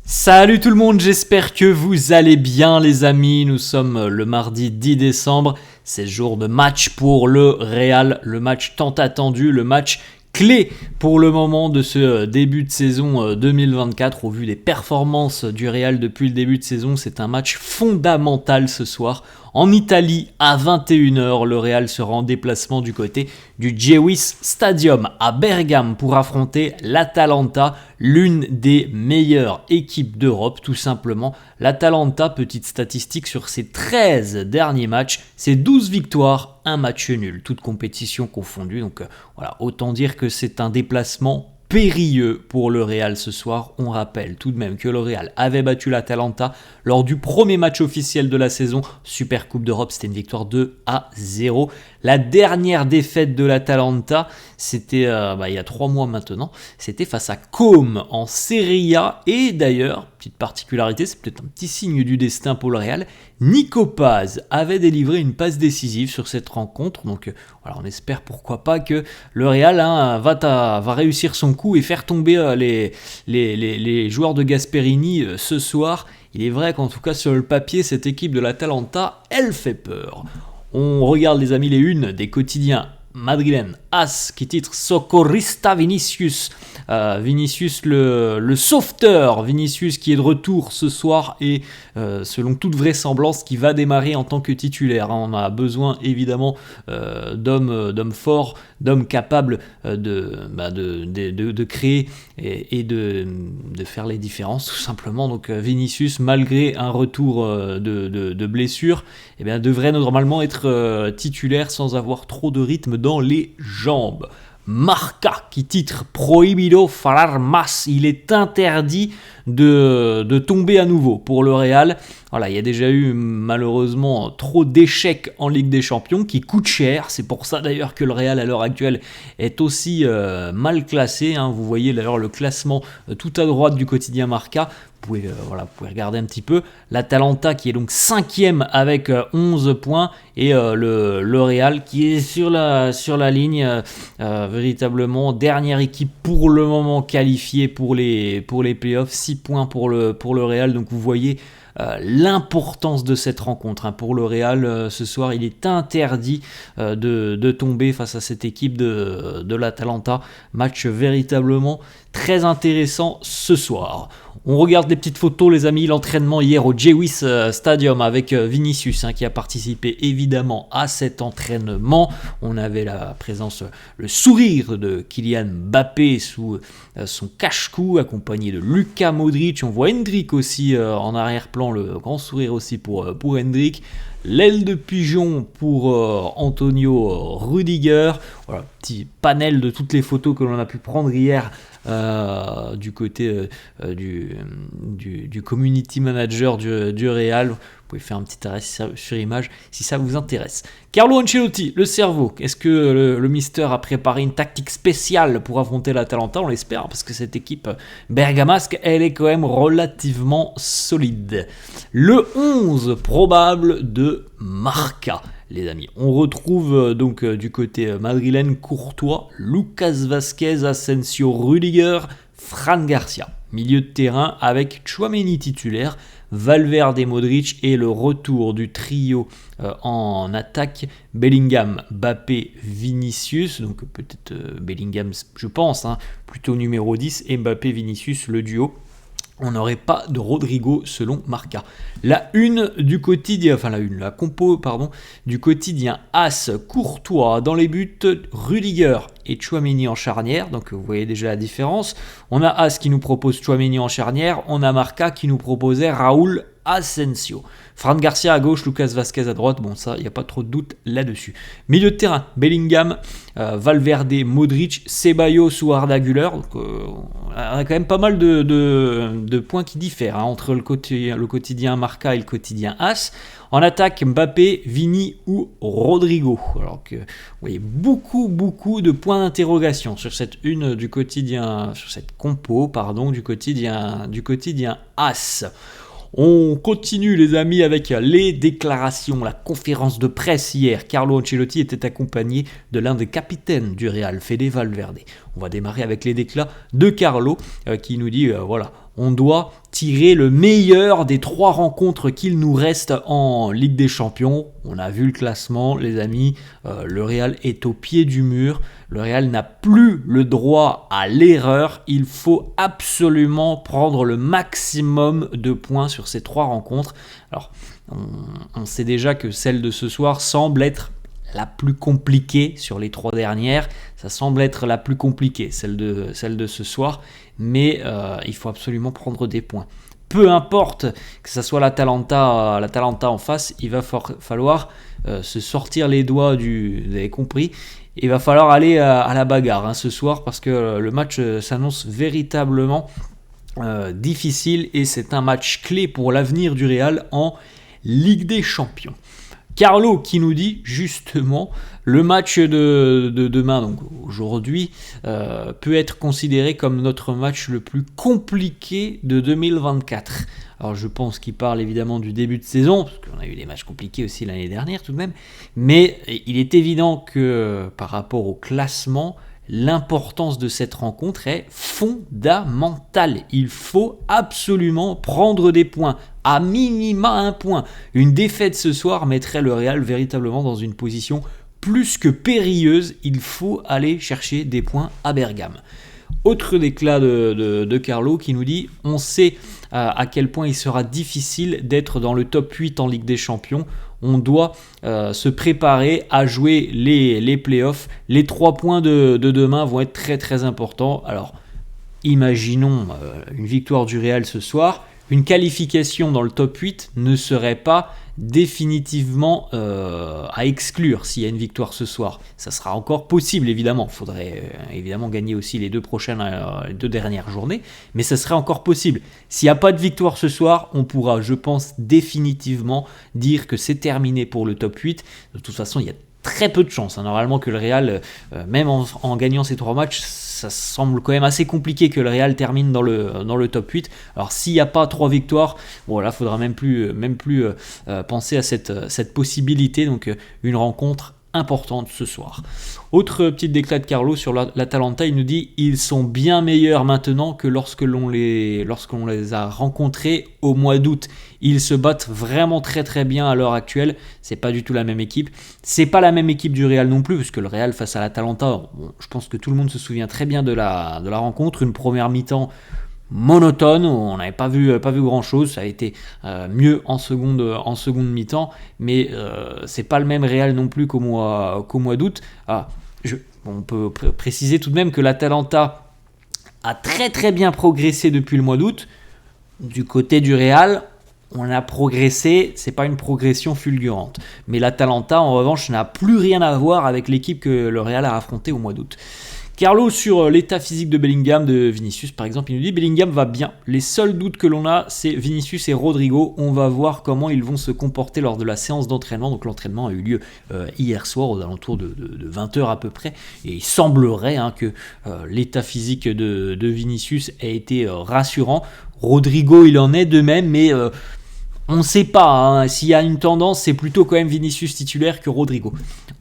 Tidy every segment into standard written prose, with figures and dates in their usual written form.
Salut tout le monde, j'espère que vous allez bien les amis. Nous sommes le mardi 10 décembre, c'est jour de match pour le Real, le match tant attendu, le match clé pour le moment de ce début de saison 2024. Au vu des performances du Real depuis le début de saison, c'est un match fondamental ce soir. En Italie, à 21h, le Real sera en déplacement du côté du Gewiss Stadium à Bergame pour affronter l'Atalanta, l'une des meilleures équipes d'Europe tout simplement. L'Atalanta, petite statistique sur ses 13 derniers matchs, c'est 12 victoires, un match nul, toute compétition confondue. Donc voilà, autant dire que c'est un déplacement périlleux pour le Real ce soir. On rappelle tout de même que le Real avait battu l'Atalanta lors du premier match officiel de la saison, Super Coupe d'Europe, c'était une victoire 2-0. La dernière défaite de l'Atalanta, c'était il y a 3 mois maintenant, c'était face à Comme en Serie A. Et d'ailleurs, petite particularité, c'est peut-être un petit signe du destin pour le Real, Nico Paz avait délivré une passe décisive sur cette rencontre. Donc voilà, on espère pourquoi pas que le Real va réussir son coup et faire tomber les joueurs de Gasperini ce soir. Il est vrai qu'en tout cas sur le papier, cette équipe de l'Atalanta, elle fait peur. On regarde les amis les unes des quotidiens madrilènes. AS qui titre Socorrista Vinicius. Vinicius le sauveteur, Vinicius qui est de retour ce soir et selon toute vraisemblance qui va démarrer en tant que titulaire. On a besoin évidemment d'hommes forts, d'hommes capables de créer et de faire les différences tout simplement. Donc Vinicius, malgré un retour de blessure, eh bien, devrait normalement être titulaire sans avoir trop de rythme dans les jambes. Marca qui titre Prohibido fallar más, il est interdit de tomber à nouveau pour le Real. Voilà, il y a déjà eu malheureusement trop d'échecs en Ligue des Champions qui coûtent cher. C'est pour ça d'ailleurs que le Real à l'heure actuelle est aussi mal classé. Vous voyez d'ailleurs le classement tout à droite du quotidien Marca. Vous pouvez regarder un petit peu. L'Atalanta qui est donc 5e avec 11 points et le Real qui est sur la ligne, véritablement dernière équipe pour le moment qualifiée pour les playoffs. 6 points pour le Real. Donc vous voyez l'importance de cette rencontre. Pour le Real, ce soir, il est interdit de tomber face à cette équipe de l'Atalanta. Match véritablement très intéressant ce soir. On regarde des petites photos les amis, l'entraînement hier au Gewiss Stadium avec Vinicius qui a participé évidemment à cet entraînement. On avait la présence, le sourire de Kylian Mbappé sous son cache-cou accompagné de Luka Modric. On voit Hendrik aussi en arrière-plan, le grand sourire aussi pour Hendrik. L'aile de pigeon pour Antonio Rudiger. Voilà, petit panel de toutes les photos que l'on a pu prendre hier du côté du community manager du Real. Vous pouvez faire un petit arrêt sur image si ça vous intéresse. Carlo Ancelotti, le cerveau. Est-ce que le Mister a préparé une tactique spéciale pour affronter l'Atalanta? On l'espère parce que cette équipe bergamasque, elle est quand même relativement solide. Le 11 probable de Marca. Les amis, on retrouve donc du côté madrilène Courtois, Lucas Vázquez, Asensio, Rudiger, Fran Garcia. Milieu de terrain avec Tchouaméni titulaire, Valverde et Modric et le retour du trio en attaque, Bellingham, Mbappé, Vinicius. Donc peut-être Bellingham, je pense, plutôt numéro 10 et Mbappé, Vinicius, le duo. On n'aurait pas de Rodrigo selon Marca. La compo du quotidien AS, Courtois dans les buts, Rudiger et Tchouaméni en charnière. Donc vous voyez déjà la différence. On a AS qui nous propose Tchouaméni en charnière. On a Marca qui nous proposait Raúl Asensio. Fran Garcia à gauche, Lucas Vázquez à droite. Bon, ça, il n'y a pas trop de doute là-dessus. Milieu de terrain, Bellingham, Valverde, Modric, Ceballos ou Arda Güler. Donc, on a quand même pas mal de points qui diffèrent entre le quotidien Marca et le quotidien AS. En attaque, Mbappé, Vini ou Rodrigo. Alors que vous voyez beaucoup de points d'interrogation sur cette compo du quotidien AS. On continue les amis avec les déclarations, la conférence de presse hier. Carlo Ancelotti était accompagné de l'un des capitaines du Real, Fede Valverde. On va démarrer avec les déclats de Carlo qui nous dit voilà, On doit tirer le meilleur des 3 rencontres qu'il nous reste en Ligue des Champions. On a vu le classement, les amis. Le Real est au pied du mur. Le Real n'a plus le droit à l'erreur. Il faut absolument prendre le maximum de points sur ces 3 rencontres. Alors, on sait déjà que celle de ce soir semble être la plus compliquée sur les 3 dernières. Ça semble être la plus compliquée, celle de ce soir. Mais il faut absolument prendre des points. Peu importe que ce soit l'Atalanta en face, il va falloir se sortir les doigts vous avez compris, il va falloir aller à la bagarre ce soir, parce que le match s'annonce véritablement difficile, et c'est un match clé pour l'avenir du Real en Ligue des Champions. Carlo qui nous dit justement le match de demain, donc aujourd'hui, peut être considéré comme notre match le plus compliqué de 2024. Alors je pense qu'il parle évidemment du début de saison, parce qu'on a eu des matchs compliqués aussi l'année dernière tout de même, mais il est évident que par rapport au classement, l'importance de cette rencontre est fondamentale. Il faut absolument prendre des points, à minima 1 point. Une défaite ce soir mettrait le Real véritablement dans une position plus que périlleuse. Il faut aller chercher des points à Bergame. Autre déclat de Carlo qui nous dit « On sait à quel point il sera difficile d'être dans le top 8 en Ligue des Champions. On doit se préparer à jouer les playoffs. Les 3 points de demain vont être très très importants. » Alors, imaginons une victoire du Real ce soir. Une qualification dans le top 8 ne serait pas définitivement à exclure s'il y a une victoire ce soir. Ça sera encore possible, évidemment. Il faudrait évidemment gagner aussi les 2 dernières journées, mais ça serait encore possible. S'il n'y a pas de victoire ce soir, on pourra, je pense, définitivement dire que c'est terminé pour le top 8. De toute façon, il y a très peu de chances. Normalement que le Real, même en gagnant ces 3 matchs, ça semble quand même assez compliqué que le Real termine dans le top 8. Alors s'il n'y a pas 3 victoires, bon là, il faudra même plus penser à cette possibilité. Donc une rencontre importante ce soir. Autre petite déclat de Carlo sur l'Atalanta, il nous dit « Ils sont bien meilleurs maintenant que lorsqu'on les a rencontrés au mois d'août. Ils se battent vraiment très très bien à l'heure actuelle. C'est pas du tout la même équipe. C'est pas la même équipe du Real non plus, puisque le Real face à l'Atalanta, je pense que tout le monde se souvient très bien de la rencontre. Une première mi-temps monotone, on n'avait pas vu grand chose, ça a été mieux en seconde mi-temps, mais c'est pas le même Real non plus qu'au mois d'août. On peut préciser tout de même que l'Atalanta a très très bien progressé depuis le mois d'août. Du côté du Real, on a progressé, c'est pas une progression fulgurante, mais l'Atalanta en revanche n'a plus rien à voir avec l'équipe que le Real a affrontée au mois d'août. Carlo sur l'état physique de Bellingham, de Vinicius par exemple, il nous dit Bellingham va bien. Les seuls doutes que l'on a, c'est Vinicius et Rodrigo. On va voir comment ils vont se comporter lors de la séance d'entraînement. Donc l'entraînement a eu lieu hier soir aux alentours de 20h à peu près. Et il semblerait que l'état physique de Vinicius a été rassurant. Rodrigo, il en est de même, mais on ne sait pas. S'il y a une tendance, c'est plutôt quand même Vinicius titulaire que Rodrigo.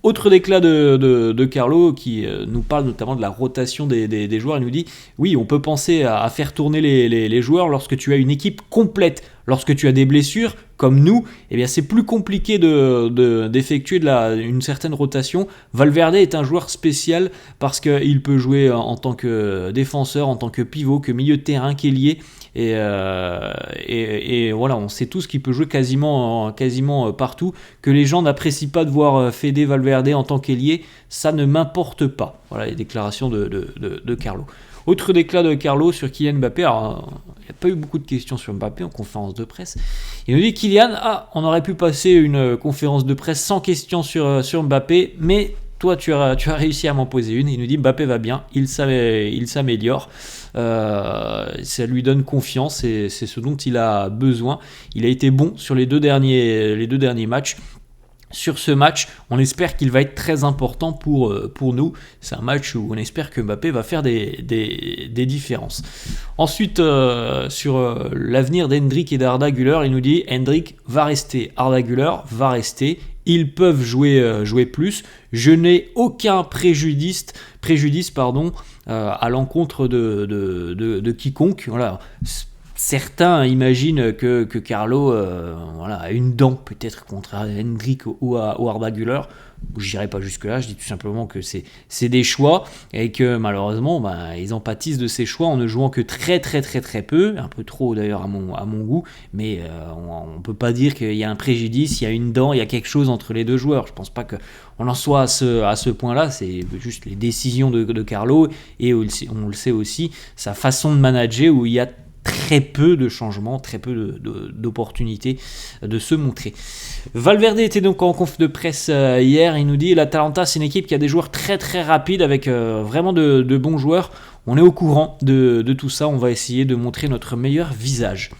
Autre déclat de Carlo qui nous parle notamment de la rotation des joueurs. Il nous dit oui, on peut penser à faire tourner les joueurs lorsque tu as une équipe complète. Lorsque tu as des blessures, comme nous, eh bien c'est plus compliqué d'effectuer une certaine rotation. Valverde est un joueur spécial parce qu'il peut jouer en tant que défenseur, en tant que pivot, que milieu de terrain, qu'ailier. Et voilà, on sait tous qu'il peut jouer quasiment partout. Que les gens n'apprécient pas de voir Fede Valverde en tant qu'ailier, ça ne m'importe pas. Voilà les déclarations de Carlo. Autre déclat de Carlo sur Kylian Mbappé. Alors, il n'y a pas eu beaucoup de questions sur Mbappé en conférence de presse. Il nous dit Kylian, on aurait pu passer une conférence de presse sans questions sur Mbappé, mais toi tu as réussi à m'en poser une. Il nous dit Mbappé va bien, il s'améliore. Ça lui donne confiance et c'est ce dont il a besoin. Il a été bon sur les deux derniers matchs. Sur ce match, on espère qu'il va être très important pour nous. C'est un match où on espère que Mbappé va faire des différences. Ensuite, sur l'avenir d'Hendrick et d'Arda Güler, il nous dit Hendrick va rester, Arda Güler va rester. Ils peuvent jouer plus. Je n'ai aucun préjudice à l'encontre de quiconque. Voilà. certains imaginent que Carlo a une dent peut-être contre Hendrik ou Arda Güler. Je n'irai pas jusque-là, je dis tout simplement que c'est des choix et que malheureusement ils en pâtissent de ces choix en ne jouant que très très très très peu, un peu trop d'ailleurs à mon goût, mais on ne peut pas dire qu'il y a un préjudice, il y a une dent, il y a quelque chose entre les deux joueurs. Je ne pense pas qu'on en soit à ce point-là, c'est juste les décisions de Carlo et on le sait aussi, sa façon de manager où il y a très peu de changements, très peu d'opportunités de se montrer. Valverde était donc en conf de presse hier, il nous dit l'Atalanta c'est une équipe qui a des joueurs très très rapides avec vraiment de bons joueurs, on est au courant de tout ça, on va essayer de montrer notre meilleur visage.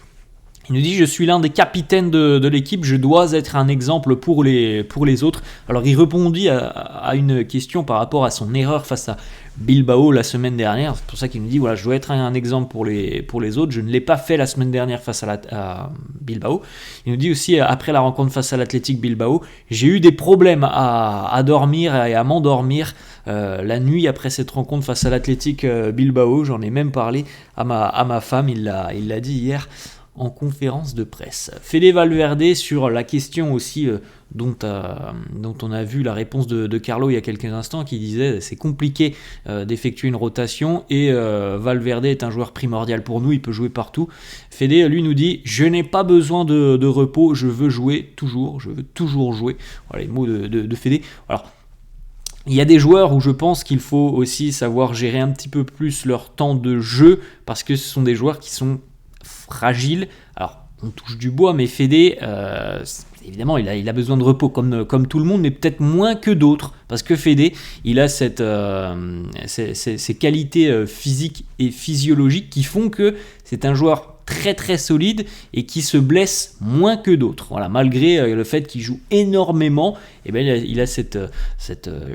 Il nous dit je suis l'un des capitaines de l'équipe, je dois être un exemple pour les autres. Alors il répondit à une question par rapport à son erreur face à Bilbao la semaine dernière. C'est pour ça qu'il nous dit voilà, je dois être un exemple pour les autres. Je ne l'ai pas fait la semaine dernière face à Bilbao. Il nous dit aussi après la rencontre face à l'Athletic Bilbao, j'ai eu des problèmes à dormir et à m'endormir la nuit après cette rencontre face à l'Athletic Bilbao. J'en ai même parlé à ma femme, il l'a dit hier en conférence de presse. Fede Valverde sur la question aussi dont on a vu la réponse de Carlo il y a quelques instants qui disait c'est compliqué d'effectuer une rotation et Valverde est un joueur primordial pour nous, il peut jouer partout. Fede lui nous dit je n'ai pas besoin de repos, je veux jouer toujours, je veux toujours jouer. Voilà les mots de Fede. Alors il y a des joueurs où je pense qu'il faut aussi savoir gérer un petit peu plus leur temps de jeu parce que ce sont des joueurs qui sont fragile. Alors, on touche du bois, mais Fede, évidemment, il a besoin de repos comme tout le monde, mais peut-être moins que d'autres, parce que Fede, il a ces qualités physiques et physiologiques qui font que c'est un joueur très très solide et qui se blesse moins que d'autres. Voilà, malgré le fait qu'il joue énormément, il a cette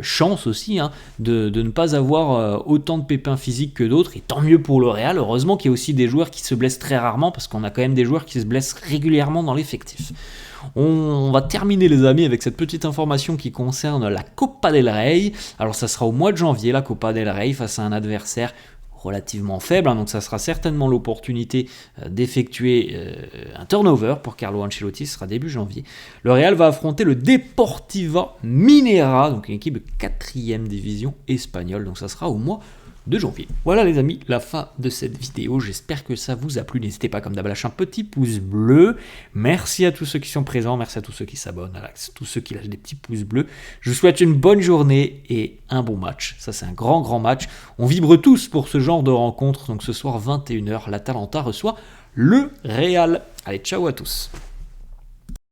chance aussi de ne pas avoir autant de pépins physiques que d'autres, et tant mieux pour le Real. Heureusement qu'il y a aussi des joueurs qui se blessent très rarement, parce qu'on a quand même des joueurs qui se blessent régulièrement dans l'effectif. On va terminer les amis avec cette petite information qui concerne la Copa del Rey. Alors ça sera au mois de janvier la Copa del Rey face à un adversaire relativement faible, donc ça sera certainement l'opportunité d'effectuer un turnover pour Carlo Ancelotti, ce sera début janvier. Le Real va affronter le Deportiva Minera, donc une équipe de 4e division espagnole, donc ça sera au mois de janvier. Voilà les amis, la fin de cette vidéo, j'espère que ça vous a plu, n'hésitez pas comme d'hab à lâcher un petit pouce bleu, merci à tous ceux qui sont présents, merci à tous ceux qui s'abonnent, à tous ceux qui lâchent des petits pouces bleus, je vous souhaite une bonne journée et un bon match, ça c'est un grand match, on vibre tous pour ce genre de rencontre, donc ce soir 21h, l'Atalanta reçoit le Real. Allez, ciao à tous.